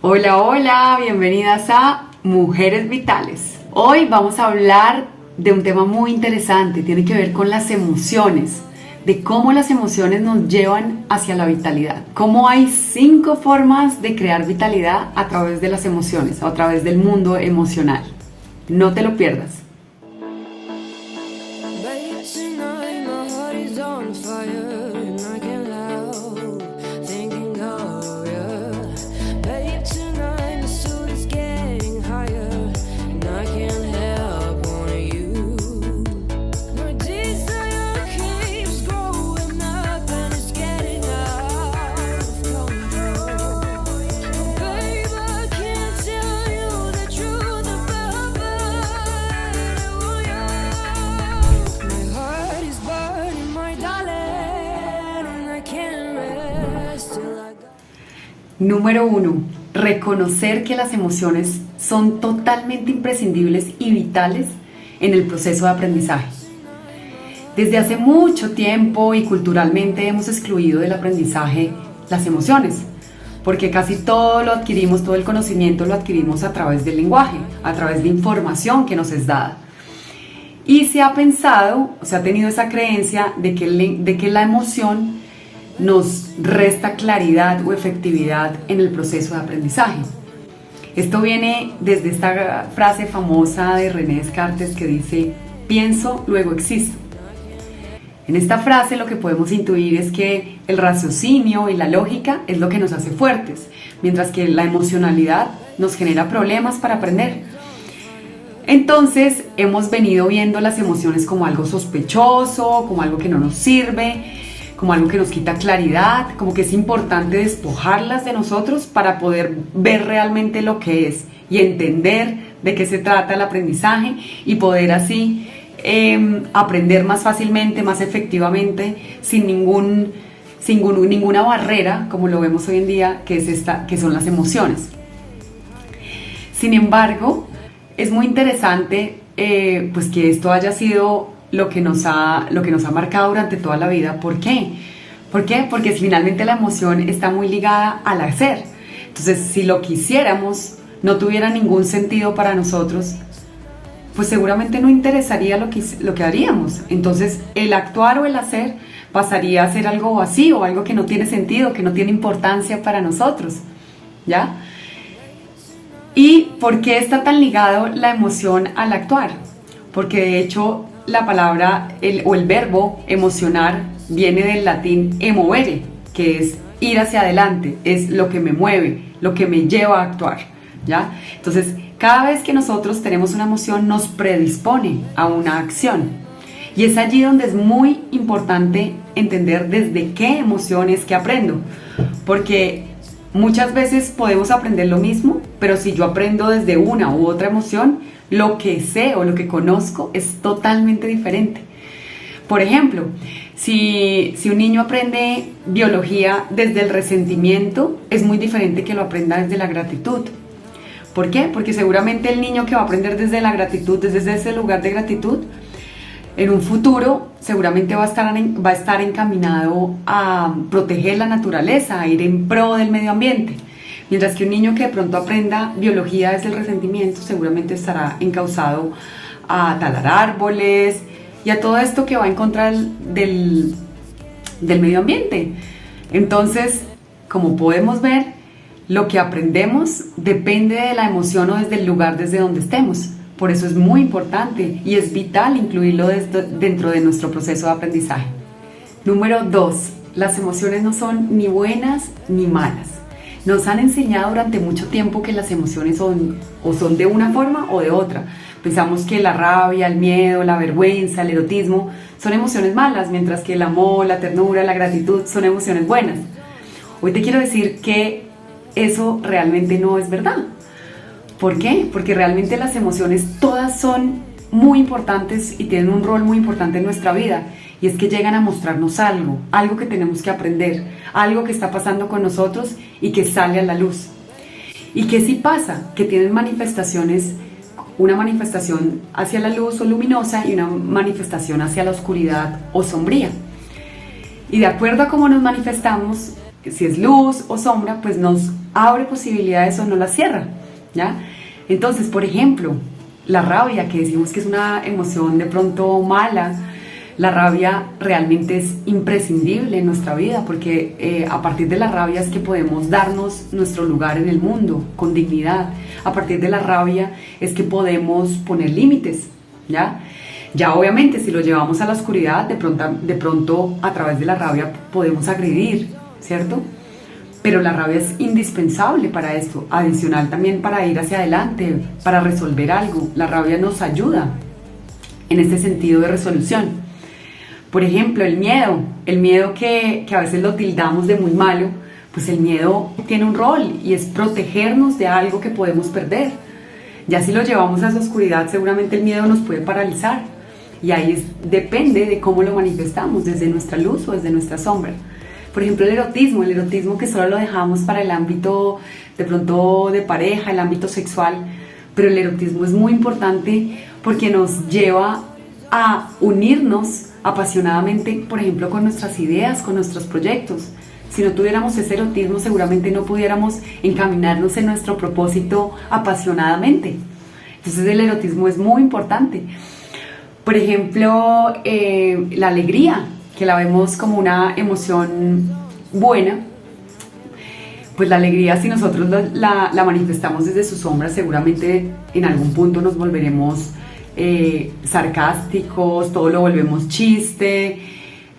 Hola, hola, bienvenidas a Mujeres Vitales. Hoy vamos a hablar de un tema muy interesante, tiene que ver con las emociones, de cómo las emociones nos llevan hacia la vitalidad. Cómo hay 5 formas de crear vitalidad a través de las emociones, a través del mundo emocional. No te lo pierdas. Número 1. Reconocer que las emociones son totalmente imprescindibles y vitales en el proceso de aprendizaje. Desde hace mucho tiempo y culturalmente hemos excluido del aprendizaje las emociones, porque casi todo lo adquirimos, todo el conocimiento lo adquirimos a través del lenguaje, a través de información que nos es dada. Y se ha pensado, se ha tenido esa creencia de que la emoción nos resta claridad o efectividad en el proceso de aprendizaje. Esto viene desde esta frase famosa de René Descartes que dice: pienso, luego existo. En esta frase lo que podemos intuir es que el raciocinio y la lógica es lo que nos hace fuertes, mientras que la emocionalidad nos genera problemas para aprender. Entonces hemos venido viendo las emociones como algo sospechoso, como algo que no nos sirve, como algo que nos quita claridad, como que es importante despojarlas de nosotros para poder ver realmente lo que es y entender de qué se trata el aprendizaje y poder así aprender más fácilmente, más efectivamente, sin ninguna barrera, como lo vemos hoy en día, que son las emociones. Sin embargo, es muy interesante pues que esto haya sido lo que nos ha marcado durante toda la vida. ¿Por qué? ¿Por qué? Porque finalmente la emoción está muy ligada al hacer. Entonces, si lo que hiciéramos no tuviera ningún sentido para nosotros, pues seguramente no interesaría lo que haríamos. Entonces, el actuar o el hacer pasaría a ser algo vacío, algo que no tiene sentido, que no tiene importancia para nosotros, ¿ya? ¿Y por qué está tan ligado la emoción al actuar? Porque de hecho la palabra o el verbo emocionar viene del latín emovere, que es ir hacia adelante, es lo que me mueve, lo que me lleva a actuar, ¿ya? Entonces, cada vez que nosotros tenemos una emoción nos predispone a una acción. Y es allí donde es muy importante entender desde qué emoción es que aprendo, porque muchas veces podemos aprender lo mismo, pero si yo aprendo desde una u otra emoción, lo que sé o lo que conozco es totalmente diferente. Por ejemplo, si un niño aprende biología desde el resentimiento, es muy diferente que lo aprenda desde la gratitud. ¿Por qué? Porque seguramente el niño que va a aprender desde la gratitud, desde ese lugar de gratitud, en un futuro seguramente va a estar encaminado a proteger la naturaleza, a ir en pro del medio ambiente. Mientras que un niño que de pronto aprenda biología desde el resentimiento seguramente estará encauzado a talar árboles y a todo esto que va en contra del medio ambiente. Entonces, como podemos ver, lo que aprendemos depende de la emoción o desde el lugar desde donde estemos. Por eso es muy importante y es vital incluirlo dentro de nuestro proceso de aprendizaje. Número 2. Las emociones no son ni buenas ni malas. Nos han enseñado durante mucho tiempo que las emociones son de una forma o de otra. Pensamos que la rabia, el miedo, la vergüenza, el erotismo son emociones malas, mientras que el amor, la ternura, la gratitud son emociones buenas. Hoy te quiero decir que eso realmente no es verdad. ¿Por qué? Porque realmente las emociones todas son muy importantes y tienen un rol muy importante en nuestra vida. Y es que llegan a mostrarnos algo que tenemos que aprender, algo que está pasando con nosotros y que sale a la luz. ¿Y qué sí pasa? Que tienen manifestaciones, una manifestación hacia la luz o luminosa y una manifestación hacia la oscuridad o sombría. Y de acuerdo a cómo nos manifestamos, si es luz o sombra, pues nos abre posibilidades o no las cierra, ¿ya? Entonces, por ejemplo, la rabia, que decimos que es una emoción de pronto mala, la rabia realmente es imprescindible en nuestra vida porque a partir de la rabia es que podemos darnos nuestro lugar en el mundo con dignidad. A partir de la rabia es que podemos poner límites, ¿ya? Ya obviamente si lo llevamos a la oscuridad, de pronto a través de la rabia podemos agredir, ¿cierto? Pero la rabia es indispensable para esto, adicional también para ir hacia adelante, para resolver algo. La rabia nos ayuda en este sentido de resolución. Por ejemplo, el miedo que a veces lo tildamos de muy malo, pues el miedo tiene un rol y es protegernos de algo que podemos perder. Ya si lo llevamos a esa oscuridad, seguramente el miedo nos puede paralizar y ahí depende de cómo lo manifestamos, desde nuestra luz o desde nuestra sombra. Por ejemplo, el erotismo que solo lo dejamos para el ámbito de pronto de pareja, el ámbito sexual, pero el erotismo es muy importante porque nos lleva a unirnos apasionadamente, por ejemplo, con nuestras ideas, con nuestros proyectos. Si no tuviéramos ese erotismo, seguramente no pudiéramos encaminarnos en nuestro propósito apasionadamente. Entonces el erotismo es muy importante. Por ejemplo, la alegría, que la vemos como una emoción buena, pues la alegría, si nosotros la manifestamos desde su sombra, seguramente en algún punto nos volveremos sarcásticos, todo lo volvemos chiste,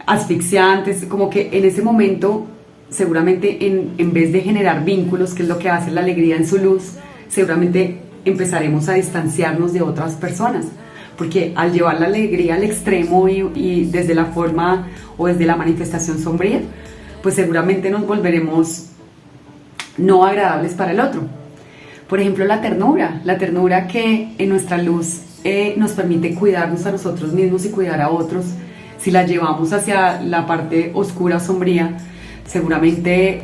asfixiantes, como que en ese momento seguramente en vez de generar vínculos, que es lo que hace la alegría en su luz, seguramente empezaremos a distanciarnos de otras personas, porque al llevar la alegría al extremo y desde la forma o desde la manifestación sombría, pues seguramente nos volveremos no agradables para el otro. Por ejemplo, la ternura que en nuestra luz nos permite cuidarnos a nosotros mismos y cuidar a otros. Si la llevamos hacia la parte oscura o sombría, seguramente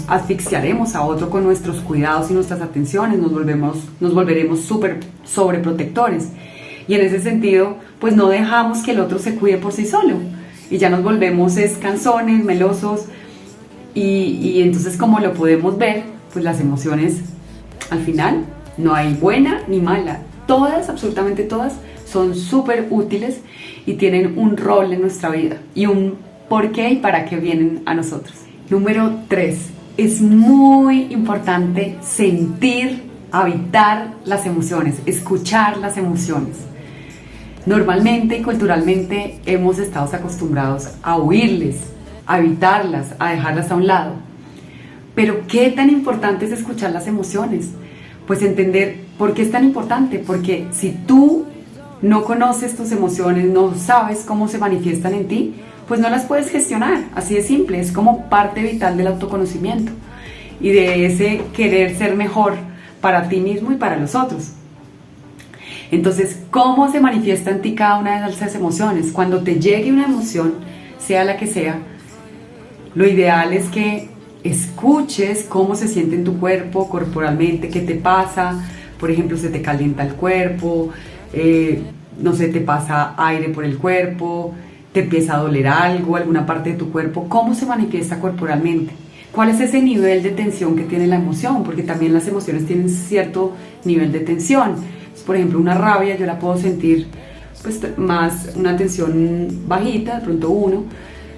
asfixiaremos a otro con nuestros cuidados y nuestras atenciones, nos volveremos súper sobreprotectores. Y en ese sentido, pues no dejamos que el otro se cuide por sí solo. Y ya nos volvemos cansones, melosos. Y entonces, como lo podemos ver, pues las emociones, al final, no hay buena ni mala. Todas, absolutamente todas, son súper útiles y tienen un rol en nuestra vida y un por qué y para qué vienen a nosotros. Número 3. Es muy importante sentir, habitar las emociones, escuchar las emociones. Normalmente y culturalmente hemos estado acostumbrados a huirles, a evitarlas, a dejarlas a un lado. Pero ¿qué tan importante es escuchar las emociones? Pues entender por qué es tan importante, porque si tú no conoces tus emociones, no sabes cómo se manifiestan en ti, pues no las puedes gestionar, así de simple, es como parte vital del autoconocimiento y de ese querer ser mejor para ti mismo y para los otros. Entonces, ¿cómo se manifiesta en ti cada una de esas emociones? Cuando te llegue una emoción, sea la que sea, lo ideal es que escuches cómo se siente en tu cuerpo, corporalmente, qué te pasa. Por ejemplo, se te calienta el cuerpo, no sé, te pasa aire por el cuerpo, te empieza a doler algo, alguna parte de tu cuerpo. ¿Cómo se manifiesta corporalmente? ¿Cuál es ese nivel de tensión que tiene la emoción? Porque también las emociones tienen cierto nivel de tensión. Por ejemplo, una rabia yo la puedo sentir pues más una tensión bajita, de pronto 1,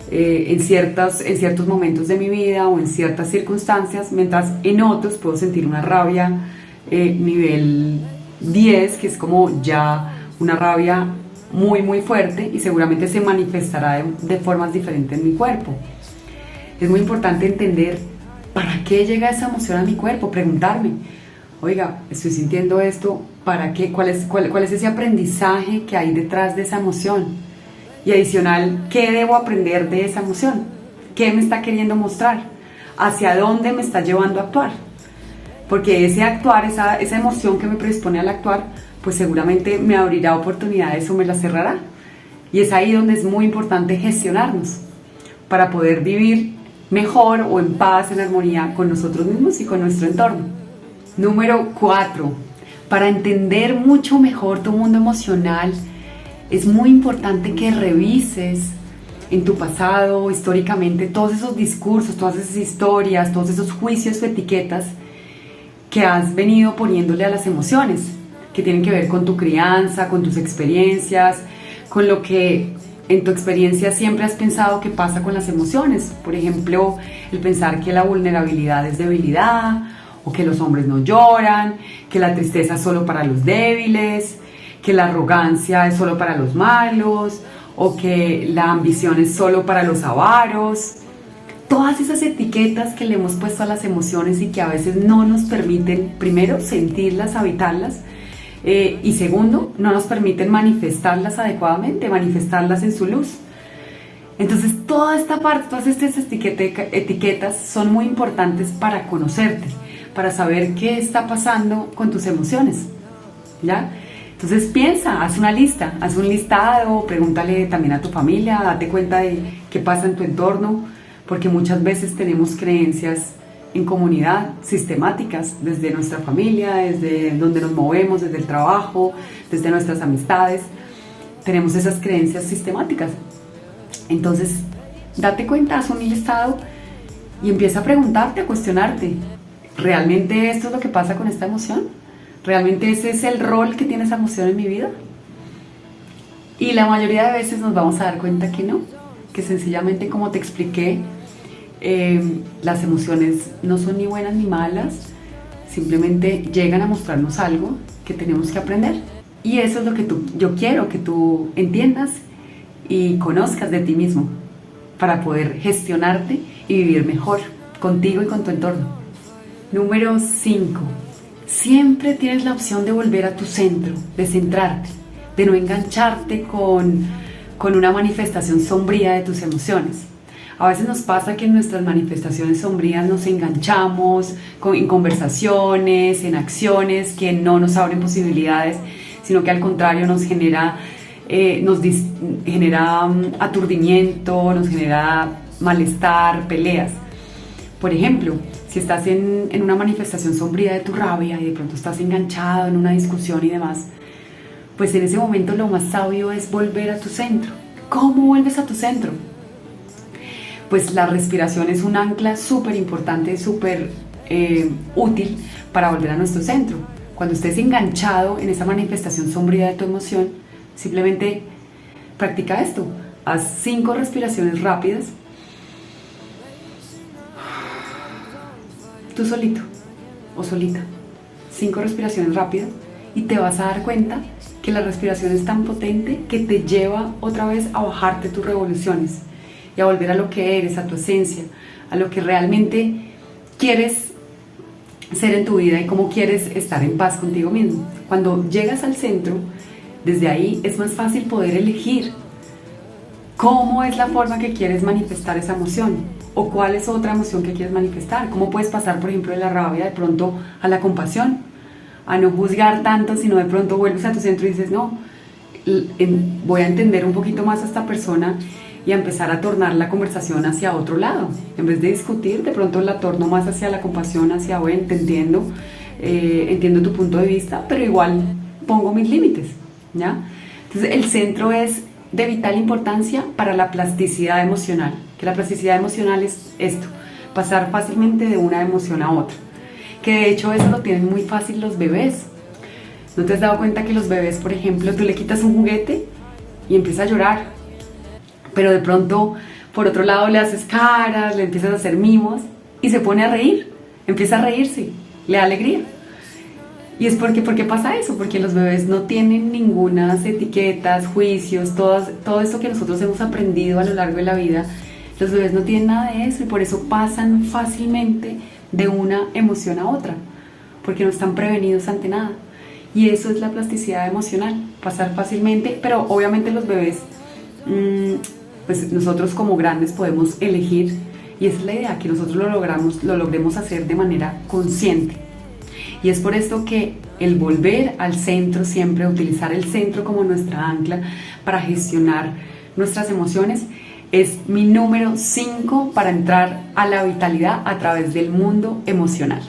en ciertos momentos de mi vida o en ciertas circunstancias, mientras en otros puedo sentir una rabia nivel 10, que es como ya una rabia muy muy fuerte y seguramente se manifestará de formas diferentes en mi cuerpo. Es muy importante entender para qué llega esa emoción a mi cuerpo, preguntarme, oiga, estoy sintiendo esto, ¿para qué? ¿Cuál es ese aprendizaje que hay detrás de esa emoción? Y adicional, ¿qué debo aprender de esa emoción? ¿Qué me está queriendo mostrar? ¿Hacia dónde me está llevando a actuar? Porque ese actuar, esa emoción que me predispone al actuar, pues seguramente me abrirá oportunidades o me las cerrará. Y es ahí donde es muy importante gestionarnos para poder vivir mejor o en paz, en armonía con nosotros mismos y con nuestro entorno. Número 4. Para entender mucho mejor tu mundo emocional, es muy importante que revises en tu pasado, históricamente, todos esos discursos, todas esas historias, todos esos juicios o etiquetas que has venido poniéndole a las emociones, que tienen que ver con tu crianza, con tus experiencias, con lo que en tu experiencia siempre has pensado que pasa con las emociones. Por ejemplo, el pensar que la vulnerabilidad es debilidad, o que los hombres no lloran, que la tristeza es solo para los débiles, que la arrogancia es solo para los malos, o que la ambición es solo para los avaros. Todas esas etiquetas que le hemos puesto a las emociones y que a veces no nos permiten, primero, sentirlas, habitarlas, y segundo, no nos permiten manifestarlas adecuadamente, manifestarlas en su luz. Entonces toda esta parte, todas estas etiquetas son muy importantes para conocerte, para saber qué está pasando con tus emociones, ¿ya? Entonces piensa, haz una lista, haz un listado, pregúntale también a tu familia, date cuenta de qué pasa en tu entorno, porque muchas veces tenemos creencias en comunidad, sistemáticas, desde nuestra familia, desde donde nos movemos, desde el trabajo, desde nuestras amistades, tenemos esas creencias sistemáticas. Entonces, date cuenta, haz un listado y empieza a preguntarte, a cuestionarte, ¿realmente esto es lo que pasa con esta emoción? ¿Realmente ese es el rol que tiene esa emoción en mi vida? Y la mayoría de veces nos vamos a dar cuenta que no, que sencillamente, como te expliqué, las emociones no son ni buenas ni malas, simplemente llegan a mostrarnos algo que tenemos que aprender. Y eso es lo que yo quiero que tú entiendas y conozcas de ti mismo para poder gestionarte y vivir mejor contigo y con tu entorno. Número 5. Siempre tienes la opción de volver a tu centro, de centrarte, de no engancharte con una manifestación sombría de tus emociones. A veces nos pasa que en nuestras manifestaciones sombrías nos enganchamos en conversaciones, en acciones que no nos abren posibilidades, sino que al contrario nos genera aturdimiento, nos genera malestar, peleas. Por ejemplo, si estás en una manifestación sombría de tu rabia y de pronto estás enganchado en una discusión y demás, pues en ese momento lo más sabio es volver a tu centro. ¿Cómo vuelves a tu centro? Pues la respiración es un ancla súper importante, súper útil para volver a nuestro centro. Cuando estés enganchado en esa manifestación sombría de tu emoción, simplemente practica esto. Haz 5 respiraciones rápidas, tú solito o solita. 5 respiraciones rápidas y te vas a dar cuenta que la respiración es tan potente que te lleva otra vez a bajarte tus revoluciones y a volver a lo que eres, a tu esencia, a lo que realmente quieres ser en tu vida y cómo quieres estar en paz contigo mismo. Cuando llegas al centro, desde ahí es más fácil poder elegir cómo es la forma que quieres manifestar esa emoción o cuál es otra emoción que quieres manifestar. Cómo puedes pasar, por ejemplo, de la rabia de pronto a la compasión, a no juzgar tanto, sino de pronto vuelves a tu centro y dices, no, voy a entender un poquito más a esta persona y a empezar a tornar la conversación hacia otro lado. En vez de discutir, de pronto la torno más hacia la compasión, hacia, bueno, te entiendo, entiendo tu punto de vista, pero igual pongo mis límites, ¿ya? Entonces el centro es de vital importancia para la plasticidad emocional, que la plasticidad emocional es esto, pasar fácilmente de una emoción a otra, que de hecho eso lo tienen muy fácil los bebés. ¿No te has dado cuenta que los bebés, por ejemplo, tú le quitas un juguete y empieza a llorar? Pero de pronto, por otro lado, le haces caras, le empiezas a hacer mimos y se pone a reír, empieza a reírse, le da alegría. ¿Y es por qué pasa eso? Porque los bebés no tienen ninguna etiquetas, juicios, todo esto que nosotros hemos aprendido a lo largo de la vida. Los bebés no tienen nada de eso y por eso pasan fácilmente de una emoción a otra, porque no están prevenidos ante nada. Y eso es la plasticidad emocional, pasar fácilmente, pero obviamente los bebés, pues nosotros como grandes podemos elegir, y esa es la idea, que nosotros lo logremos hacer de manera consciente. Y es por esto que el volver al centro, siempre utilizar el centro como nuestra ancla para gestionar nuestras emociones, es mi número 5 para entrar a la vitalidad a través del mundo emocional.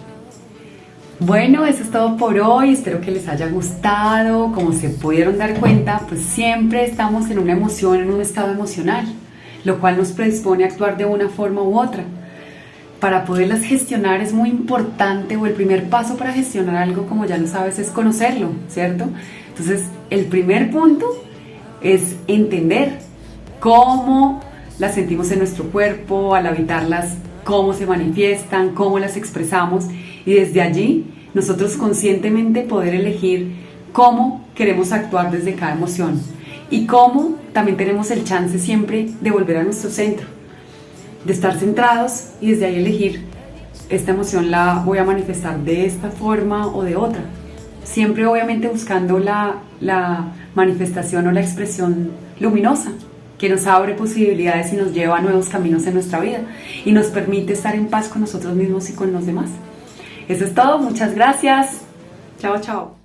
Bueno, eso es todo por hoy, espero que les haya gustado. Como se pudieron dar cuenta, pues siempre estamos en una emoción, en un estado emocional. lo cual nos predispone a actuar de una forma u otra. Para poderlas gestionar es muy importante, o el primer paso para gestionar algo, como ya lo sabes, es conocerlo, ¿cierto? Entonces, el primer punto es entender cómo las sentimos en nuestro cuerpo, al habitarlas, cómo se manifiestan, cómo las expresamos, y desde allí nosotros conscientemente poder elegir cómo queremos actuar desde cada emoción y cómo también tenemos el chance siempre de volver a nuestro centro, de estar centrados y desde ahí elegir: esta emoción la voy a manifestar de esta forma o de otra, siempre obviamente buscando la manifestación o la expresión luminosa que nos abre posibilidades y nos lleva a nuevos caminos en nuestra vida y nos permite estar en paz con nosotros mismos y con los demás. Eso es todo, muchas gracias. Chao, chao.